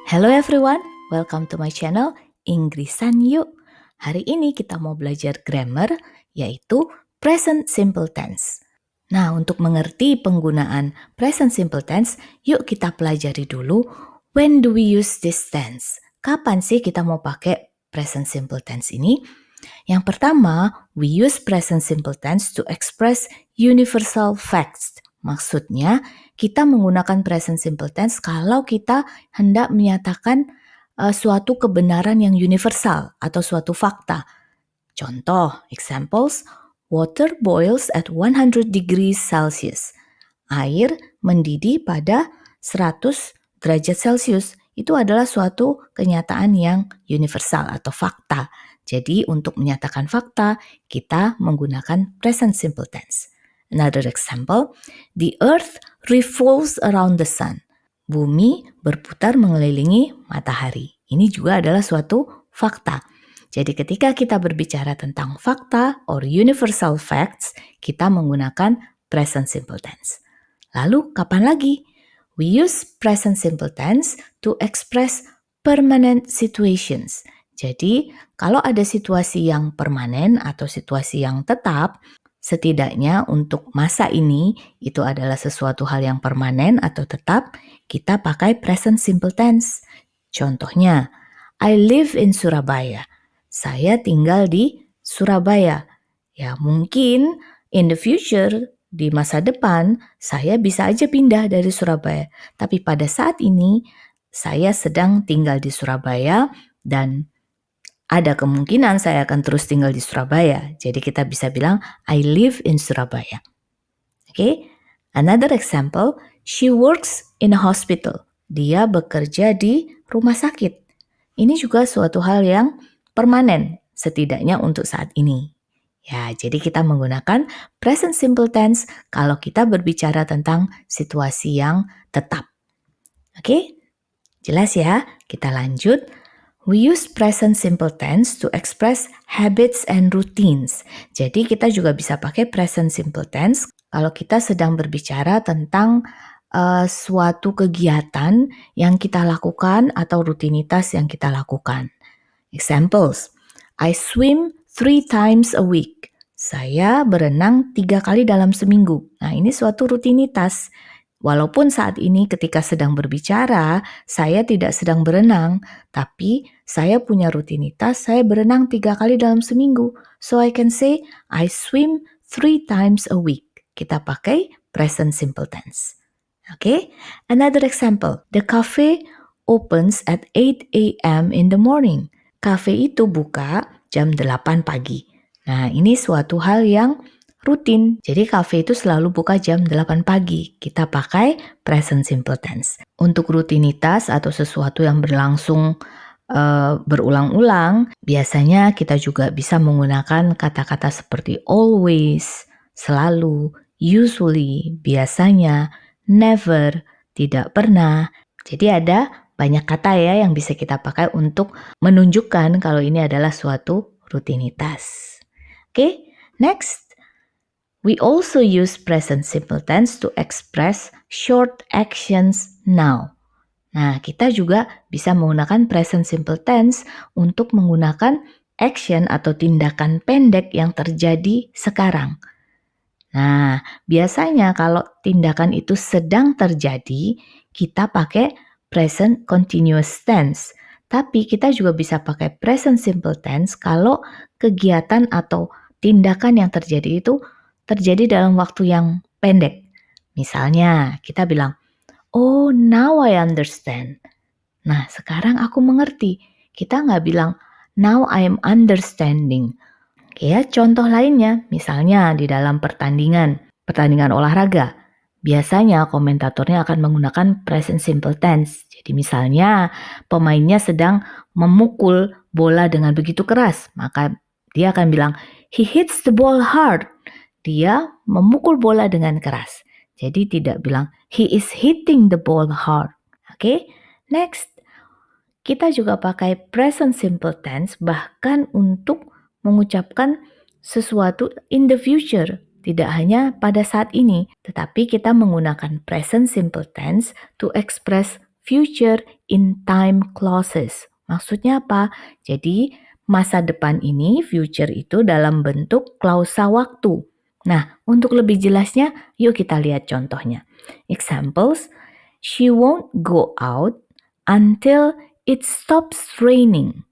Hello everyone, welcome to my channel Inggrisan Yuk. Hari ini kita mau belajar grammar yaitu present simple tense. Nah, untuk mengerti penggunaan present simple tense, yuk kita pelajari dulu when do we use this tense? Kapan sih kita mau pakai present simple tense ini? Yang pertama, we use present simple tense to express universal facts. Maksudnya, kita menggunakan present simple tense kalau kita hendak menyatakan suatu kebenaran yang universal atau suatu fakta. Contoh, examples, water boils at 100 degrees Celsius. Air mendidih pada 100 derajat Celcius. Itu adalah suatu kenyataan yang universal atau fakta. Jadi untuk menyatakan fakta, kita menggunakan present simple tense. Another example, the earth revolves around the sun. Bumi berputar mengelilingi matahari. Ini juga adalah suatu fakta. Jadi ketika kita berbicara tentang fakta or universal facts, kita menggunakan present simple tense. Lalu kapan lagi? We use present simple tense to express permanent situations. Jadi, kalau ada situasi yang permanen atau situasi yang tetap, setidaknya untuk masa ini itu adalah sesuatu hal yang permanen atau tetap, kita pakai present simple tense. Contohnya, I live in Surabaya. Saya tinggal di Surabaya. Ya, mungkin in the future, di masa depan, saya bisa aja pindah dari Surabaya. Tapi pada saat ini, saya sedang tinggal di Surabaya dan ada kemungkinan saya akan terus tinggal di Surabaya. Jadi kita bisa bilang, I live in Surabaya. Okay? Another example, she works in a hospital. Dia bekerja di rumah sakit. Ini juga suatu hal yang permanen, setidaknya untuk saat ini. Ya, jadi kita menggunakan present simple tense kalau kita berbicara tentang situasi yang tetap. Oke? Jelas ya? Kita lanjut. We use present simple tense to express habits and routines. Jadi kita juga bisa pakai present simple tense kalau kita sedang berbicara tentang suatu kegiatan yang kita lakukan atau rutinitas yang kita lakukan. Examples, I swim 3 times a week. Saya berenang 3 kali dalam seminggu. Nah, ini suatu rutinitas. Walaupun saat ini ketika sedang berbicara, saya tidak sedang berenang, tapi saya punya rutinitas, saya berenang 3 kali dalam seminggu. So I can say, I swim 3 times a week. Kita pakai present simple tense. Okay? Another example, the cafe opens at 8 a.m. in the morning. Cafe itu buka jam 8 pagi. Nah, ini suatu hal yang rutin. Jadi cafe itu selalu buka jam 8 pagi. Kita pakai present simple tense. Untuk rutinitas atau sesuatu yang berlangsung berulang-ulang, biasanya kita juga bisa menggunakan kata-kata seperti always, selalu, usually, biasanya, never, tidak pernah. Jadi ada banyak kata ya yang bisa kita pakai untuk menunjukkan kalau ini adalah suatu rutinitas. Oke, next. We also use present simple tense to express short actions now. Nah, kita juga bisa menggunakan present simple tense untuk menggunakan action atau tindakan pendek yang terjadi sekarang. Nah, biasanya kalau tindakan itu sedang terjadi, kita pakai present continuous tense. Tapi kita juga bisa pakai present simple tense kalau kegiatan atau tindakan yang terjadi itu terjadi dalam waktu yang pendek. Misalnya, kita bilang, oh, now I understand. Nah, sekarang aku mengerti. Kita nggak bilang, now I am understanding. Ya, contoh lainnya, misalnya di dalam pertandingan olahraga. Biasanya komentatornya akan menggunakan present simple tense. Jadi misalnya pemainnya sedang memukul bola dengan begitu keras, maka dia akan bilang, he hits the ball hard. Dia memukul bola dengan keras. Jadi tidak bilang, he is hitting the ball hard. Oke, next. Kita juga pakai present simple tense bahkan untuk mengucapkan sesuatu in the future. Tidak hanya pada saat ini, tetapi kita menggunakan present simple tense to express future in time clauses. Maksudnya apa? Jadi masa depan ini, future itu dalam bentuk klausa waktu. Nah, untuk lebih jelasnya, yuk kita lihat contohnya. Examples, she won't go out until it stops raining.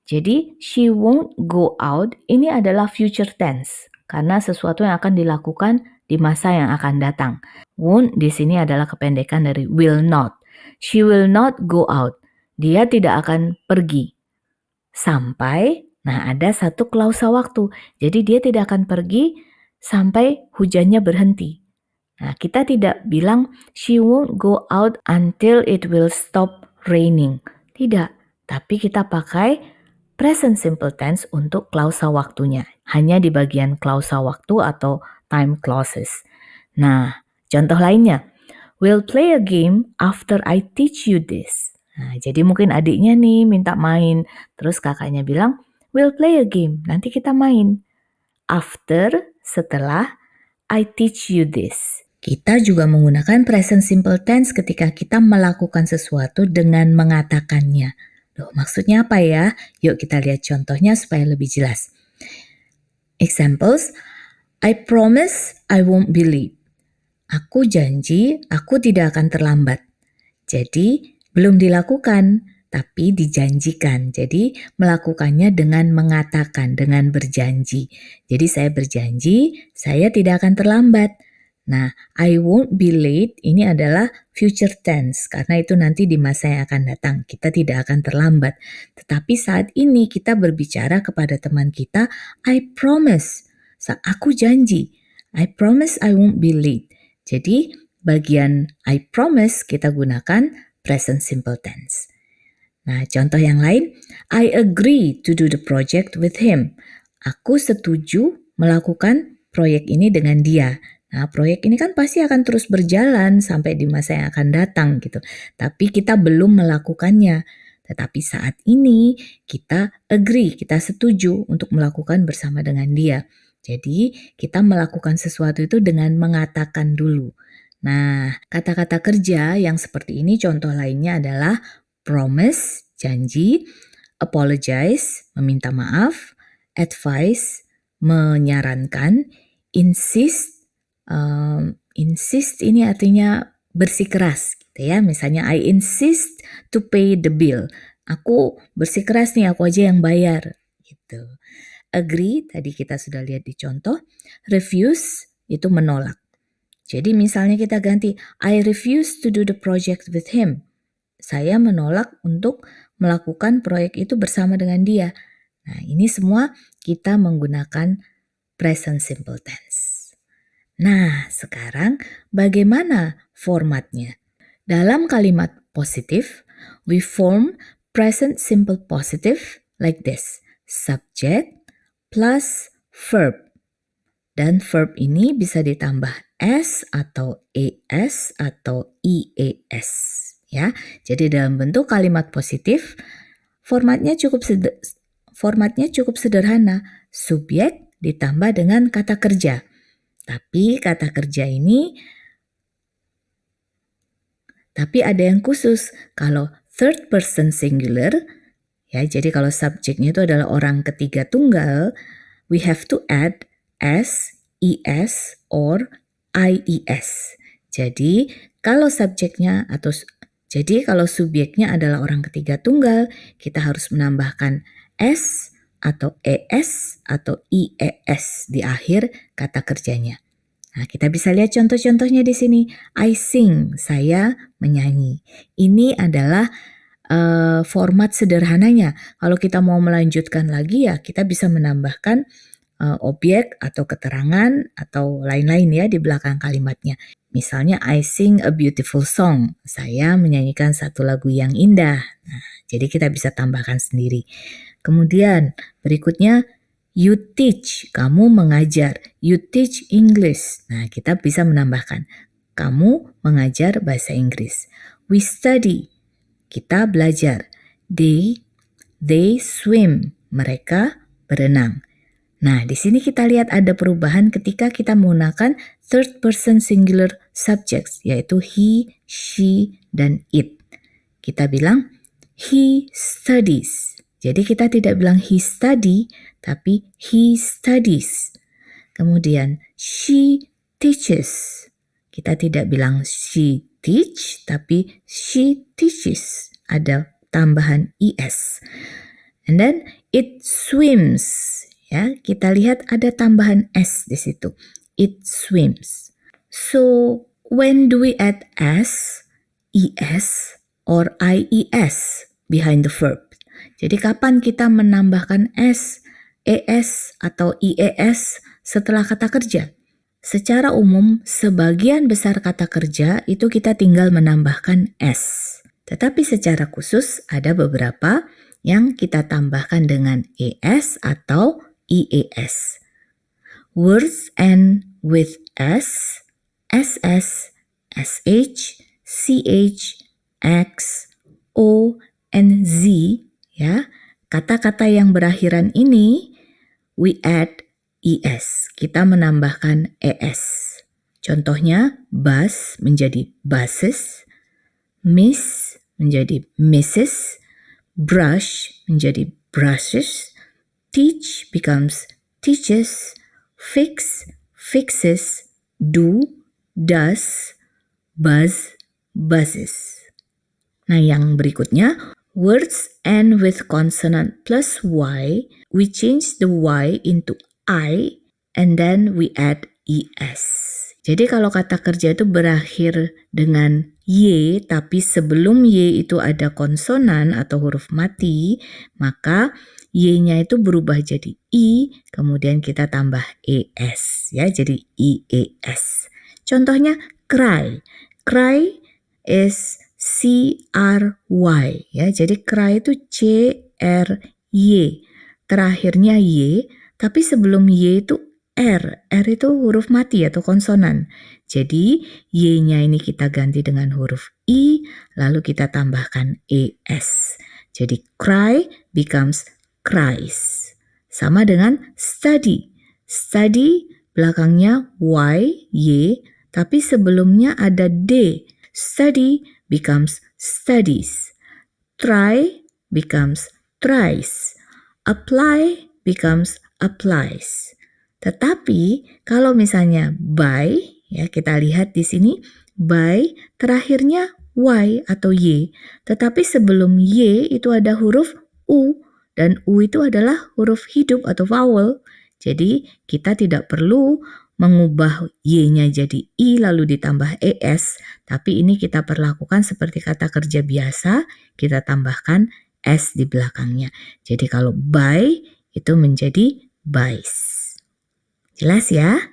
Jadi, she won't go out ini adalah future tense karena sesuatu yang akan dilakukan di masa yang akan datang. Won't di sini adalah kependekan dari will not. She will not go out. Dia tidak akan pergi sampai, nah ada satu klausa waktu. Jadi dia tidak akan pergi sampai hujannya berhenti. Nah, kita tidak bilang she won't go out until it will stop raining. Tidak, tapi kita pakai present simple tense untuk klausa waktunya. Hanya di bagian klausa waktu atau time clauses. Nah, contoh lainnya. We'll play a game after I teach you this. Nah, jadi mungkin adiknya nih minta main. Terus kakaknya bilang, we'll play a game. Nanti kita main. After, setelah, I teach you this. Kita juga menggunakan present simple tense ketika kita melakukan sesuatu dengan mengatakannya. Loh, maksudnya apa ya? Yuk kita lihat contohnya supaya lebih jelas. Examples, I promise I won't be late. Aku janji aku tidak akan terlambat. Jadi belum dilakukan, tapi dijanjikan. Jadi melakukannya dengan mengatakan, dengan berjanji. Jadi saya berjanji, saya tidak akan terlambat. Nah, I won't be late ini adalah future tense karena itu nanti di masa yang akan datang. Kita tidak akan terlambat. Tetapi saat ini kita berbicara kepada teman kita, I promise. Aku janji. I promise I won't be late. Jadi bagian I promise kita gunakan present simple tense. Nah, contoh yang lain, I agree to do the project with him. Aku setuju melakukan proyek ini dengan dia. Nah, proyek ini kan pasti akan terus berjalan sampai di masa yang akan datang gitu. Tapi kita belum melakukannya. Tetapi saat ini kita agree, kita setuju untuk melakukan bersama dengan dia. Jadi kita melakukan sesuatu itu dengan mengatakan dulu. Nah, kata-kata kerja yang seperti ini contoh lainnya adalah promise, janji, apologize, meminta maaf, advice, menyarankan, insist, insist ini artinya bersikeras gitu ya. Misalnya I insist to pay the bill. Aku bersikeras nih, aku aja yang bayar gitu. Agree, tadi kita sudah lihat di contoh. Refuse, itu menolak. Jadi misalnya kita ganti, I refuse to do the project with him. Saya menolak untuk melakukan proyek itu bersama dengan dia. Nah, ini semua kita menggunakan present simple tense. Nah, sekarang bagaimana formatnya? Dalam kalimat positif, we form present simple positive like this. Subject plus verb. Dan verb ini bisa ditambah s atau es atau ies. Ya, jadi dalam bentuk kalimat positif, formatnya cukup sederhana. Subjek ditambah dengan kata kerja. Tapi kata kerja ini, tapi ada yang khusus. Kalau third person singular, ya, jadi kalau subjeknya itu adalah orang ketiga tunggal, we have to add s, es, or ies. Jadi kalau subjeknya adalah orang ketiga tunggal, kita harus menambahkan s atau es atau ies di akhir kata kerjanya. Nah, kita bisa lihat contoh-contohnya di sini. I sing, saya menyanyi. Ini adalah format sederhananya. Kalau kita mau melanjutkan lagi ya, kita bisa menambahkan objek atau keterangan atau lain-lain ya di belakang kalimatnya. Misalnya I sing a beautiful song. Saya menyanyikan satu lagu yang indah. Nah, jadi kita bisa tambahkan sendiri. Kemudian berikutnya you teach, kamu mengajar. You teach English. Nah, kita bisa menambahkan kamu mengajar bahasa Inggris. We study, kita belajar. They swim, mereka berenang. Nah, di sini kita lihat ada perubahan ketika kita menggunakan third person singular subjects, yaitu he, she, dan it. kita bilang he studies. Jadi kita tidak bilang he study, tapi he studies. Kemudian she teaches. Kita tidak bilang she teach, tapi she teaches. Ada tambahan es. And then it swims. Ya, kita lihat ada tambahan s di situ. It swims. So when do we add s, es, or ies behind the verb? Jadi kapan kita menambahkan s, es, atau ies setelah kata kerja? Secara umum, sebagian besar kata kerja itu kita tinggal menambahkan s. Tetapi secara khusus ada beberapa yang kita tambahkan dengan es atau ies. Words end with s, ss, sh, ch, x, o, and z. Ya, kata-kata yang berakhiran ini we add es. Kita menambahkan es. Contohnya bus menjadi buses, miss menjadi misses, brush menjadi brushes, teach becomes teaches, fix, fixes, do, does, buzz, buzzes. Nah, yang berikutnya, words end with consonant plus y. We change the y into I and then we add es. Jadi kalau kata kerja itu berakhir dengan y, tapi sebelum y itu ada konsonan atau huruf mati, maka y-nya itu berubah jadi i, kemudian kita tambah es, ya, jadi ies. Contohnya cry. Cry is C-R-Y, ya. Jadi cry itu C-R-Y. Terakhirnya Y, tapi sebelum Y itu R. R itu huruf mati atau konsonan. Jadi Y-nya ini kita ganti dengan huruf I, lalu kita tambahkan es. Jadi cry becomes cries. Sama dengan study. Study belakangnya Y, Y, tapi sebelumnya ada D. Study becomes studies. Try becomes tries. Apply becomes applies. Tetapi kalau misalnya buy, ya kita lihat di sini, buy terakhirnya y atau y, tetapi sebelum y itu ada huruf u, dan u itu adalah huruf hidup atau vowel. Jadi kita tidak perlu mengubah y-nya jadi i lalu ditambah es, tapi ini kita perlakukan seperti kata kerja biasa, kita tambahkan s di belakangnya. Jadi kalau buy itu menjadi buys. Jelas ya?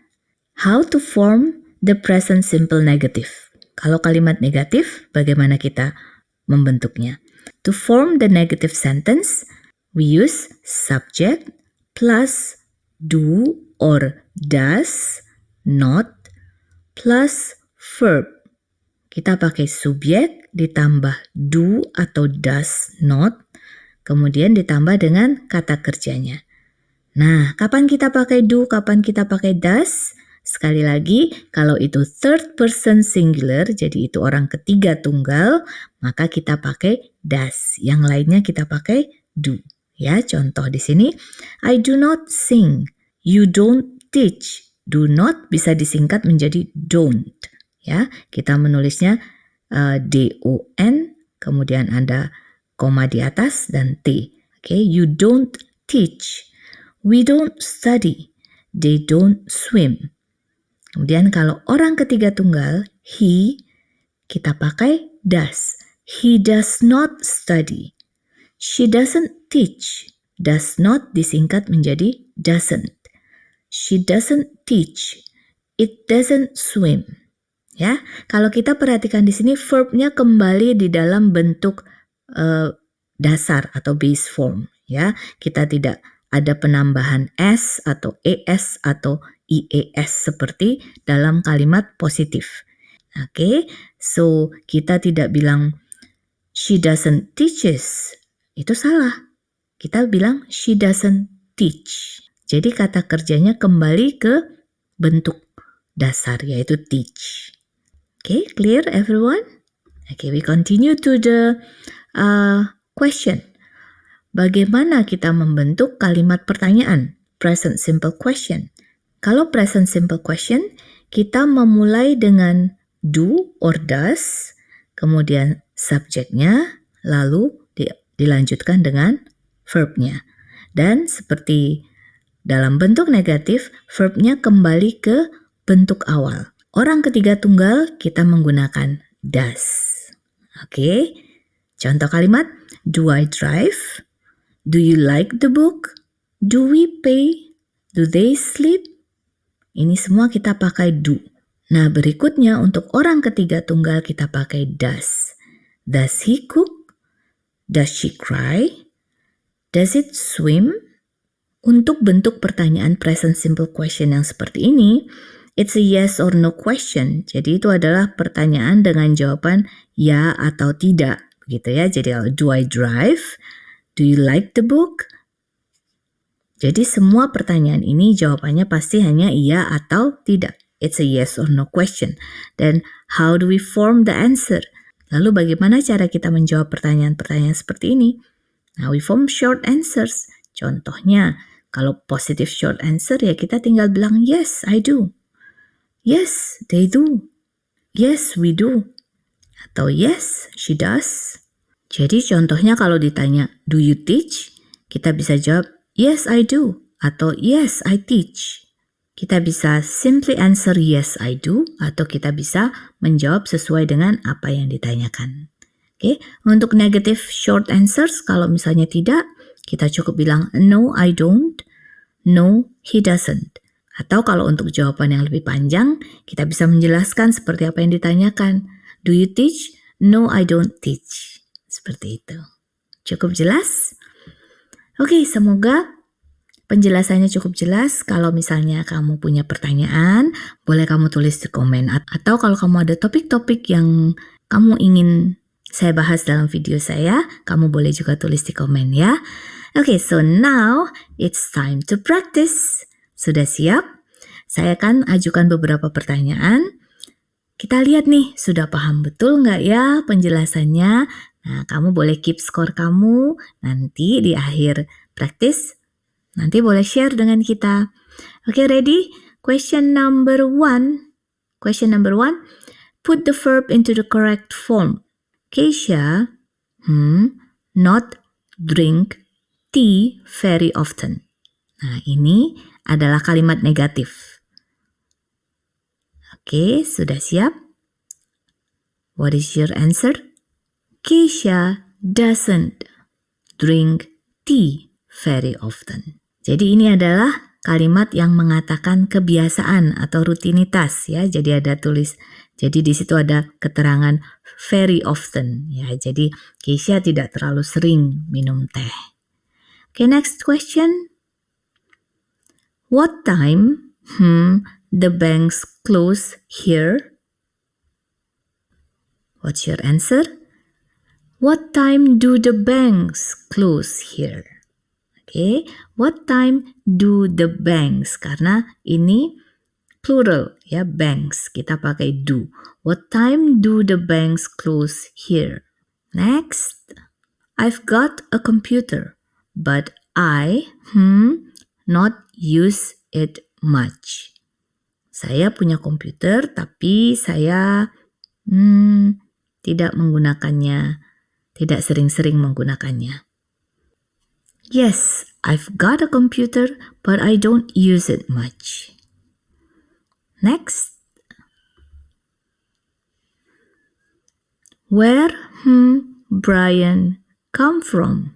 How to form the present simple negative. Kalau kalimat negatif, bagaimana kita membentuknya? To form the negative sentence, we use subject plus do or does, not, plus verb. Kita pakai subjek ditambah do atau does not, kemudian ditambah dengan kata kerjanya. Nah, kapan kita pakai do, kapan kita pakai does? Sekali lagi, kalau itu third person singular, jadi itu orang ketiga tunggal, maka kita pakai does. Yang lainnya kita pakai do. Ya, contoh di sini, I do not sing. You don't teach. Do not bisa disingkat menjadi don't. Ya, kita menulisnya D-O-N, kemudian ada koma di atas dan T. Okay, you don't teach. We don't study. They don't swim. Kemudian kalau orang ketiga tunggal, he, kita pakai does. He does not study. She doesn't teach. Does not disingkat menjadi doesn't. She doesn't teach. It doesn't swim. Ya, kalau kita perhatikan di sini verbnya kembali di dalam bentuk dasar atau base form. Ya, kita tidak ada penambahan s atau es atau ies seperti dalam kalimat positif. Oke, so kita tidak bilang she doesn't teaches. Itu salah. Kita bilang she doesn't teach. Jadi kata kerjanya kembali ke bentuk dasar yaitu teach. Oke, clear everyone? Okay, we continue to the question. Bagaimana kita membentuk kalimat pertanyaan? Present simple question. Kalau present simple question, kita memulai dengan do or does, kemudian subjeknya, lalu dilanjutkan dengan verbnya. Dan seperti dalam bentuk negatif, verbnya kembali ke bentuk awal. Orang ketiga tunggal kita menggunakan does. Oke, contoh kalimat, do I drive? Do you like the book? Do we pay? Do they sleep? Ini semua kita pakai do. Nah, berikutnya untuk orang ketiga tunggal kita pakai does. Does he cook? Does she cry? Does it swim? Untuk bentuk pertanyaan present simple question yang seperti ini, it's a yes or no question. Jadi itu adalah pertanyaan dengan jawaban ya atau tidak, gitu ya. Jadi do I drive? Do you like the book? Jadi semua pertanyaan ini jawabannya pasti hanya iya atau tidak. It's a yes or no question. Dan how do we form the answer? Lalu bagaimana cara kita menjawab pertanyaan-pertanyaan seperti ini? Now we form short answers. Contohnya, kalau positive short answer ya kita tinggal bilang yes, I do. Yes, they do. Yes, we do. Atau yes, she does. Jadi contohnya kalau ditanya, do you teach? Kita bisa jawab, yes, I do. Atau yes, I teach. Kita bisa simply answer yes, I do. Atau kita bisa menjawab sesuai dengan apa yang ditanyakan. Oke, untuk negative short answers, kalau misalnya tidak, kita cukup bilang, no, I don't. No, he doesn't. Atau kalau untuk jawaban yang lebih panjang, kita bisa menjelaskan seperti apa yang ditanyakan. Do you teach? No, I don't teach. Seperti itu. Cukup jelas? Oke, semoga penjelasannya cukup jelas. Kalau misalnya kamu punya pertanyaan, boleh kamu tulis di komen. Atau kalau kamu ada topik-topik yang kamu ingin saya bahas dalam video saya, kamu boleh juga tulis di komen ya. Oke, so now it's time to practice. Sudah siap? Saya akan ajukan beberapa pertanyaan. Kita lihat nih, sudah paham betul nggak ya penjelasannya? Nah, kamu boleh keep score kamu. Nanti di akhir praktis, nanti boleh share dengan kita. Oke, ready? Question number 1. Question number 1. Put the verb into the correct form. Keisha, not drink tea very often. Nah, ini adalah kalimat negatif. Oke, sudah siap? What is your answer? Keisha doesn't drink tea very often. Jadi ini adalah kalimat yang mengatakan kebiasaan atau rutinitas ya. Jadi ada jadi di situ ada keterangan very often ya. Jadi Keisha tidak terlalu sering minum teh. Okay, next question. What time the banks close here? What's your answer? What time do the banks close here? Okay, what time do the banks? Karena ini plural ya, banks. Kita pakai do. What time do the banks close here? Next. I've got a computer, but I not use it much. Saya punya komputer, tapi saya tidak menggunakannya, tidak sering-sering menggunakannya. Yes, I've got a computer, but I don't use it much. Next. Where Brian come from?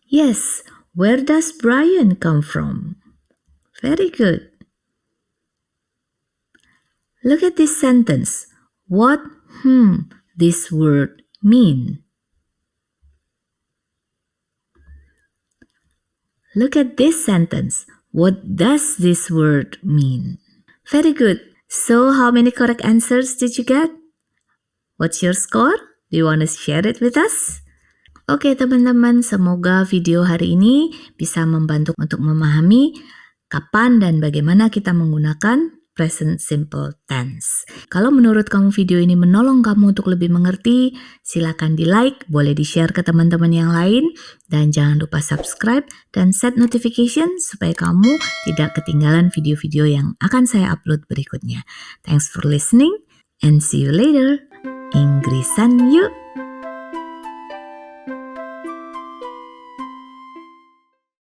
Yes, where does Brian come from? Very good. Look at this sentence. What this word mean? Look at this sentence. What does this word mean? Very good. So how many correct answers did you get? What's your score? Do you want to share it with us? Oke teman-teman, semoga video hari ini bisa membantu untuk memahami kapan dan bagaimana kita menggunakan present simple tense. Kalau menurut kamu video ini menolong kamu untuk lebih mengerti, silakan di-like, boleh di-share ke teman-teman yang lain, dan jangan lupa subscribe dan set notification supaya kamu tidak ketinggalan video-video yang akan saya upload berikutnya. Thanks for listening and see you later. Inggrisan yuk!